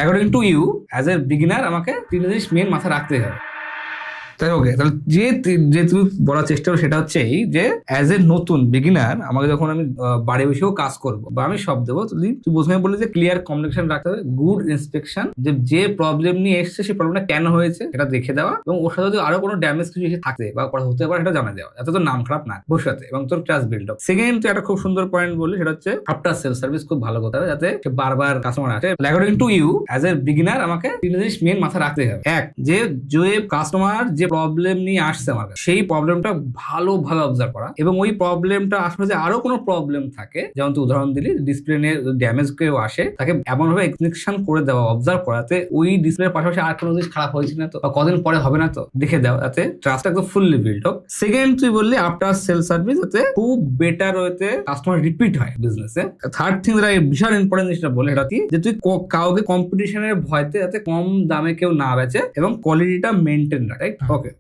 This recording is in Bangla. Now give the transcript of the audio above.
According to you as a beginner আমাকে তিনটা জিনিস মেন মাথায় রাখতে হবে। তাই ওকে, তাহলে যে তুমি বলার চেষ্টা করো সেটা হচ্ছে এই যে অ্যাজ এ নতুন বিগিনার আমাকে যখন আমি বাড়ি বসেও কাজ করবো বা আমি সব দেবো, তুই প্রথমে বললি যে ক্লিয়ার কমিউনিকেশন রাখতে হবে, গুড ইন্সপেকশন, যে প্রবলেম নিয়ে এসছে সেই প্রবলেমটা কেন হয়েছে এটা দেখে দেওয়া, এবং ওর সাথে যদি আরো কোনো ড্যামেজ কিছু এসে থাকে বা হতে পারে সেটা জানা দেওয়া, এত তোর নাম খারাপ না ভবিষ্যতে, এবং তোর ট্রাস্ট বিল্ড আপ। সেকেন্ড, তুই একটা খুব সুন্দর পয়েন্ট বললি, সেটা হচ্ছে আফটার সেল সার্ভিস খুব ভালো কথা হবে, যাতে বারবার কাস্টমার আসে। According to you as a beginner আমাকে তিনটা জিনিস মেন মাথায় রাখতে হবে। এক, যে কাস্টমার যে প্রবলেম নিয়ে আসছে আমার কাছে, সেই প্রবলেমটা ভালোভাবে অবজার্ভ করা, এবং ওই প্রবলেমটা আসলে যে আরো কোনো প্রবলেম থাকে, যেমন তুই উদাহরণ দিলি ডিসপ্লে নিয়ে ড্যামেজ কেউ আসে, তাকে এমন ভাবে এক্সপ্লেনেশন করে দেওয়া, অবজার্ভ করাতে ওই ডিসপ্লের পাশাপাশি আর কোনো জিনিস খারাপ হয়েছে না তো, বা কদিন পরে হবে না তো, দেখে দাও, যাতে ট্রাস্ট একদম ফুললি বিল্ড হোক। সেকেন্ড, তুই বললি আফটার সেল সার্ভিস যাতে খুব বেটার ওয়েতে কাস্টমার রিপিট হয় বিজনেসে। থার্ড থিং যেটা বিশাল ইম্পর্টেন্ট জিনিসটা বলে, সেটা কি, যে তুই কাউকে কম্পিটিশনের ভয়তে যাতে কম দামে কেউ না বেচে এবং কোয়ালিটিটা মেনটেন রাখে। ওকে।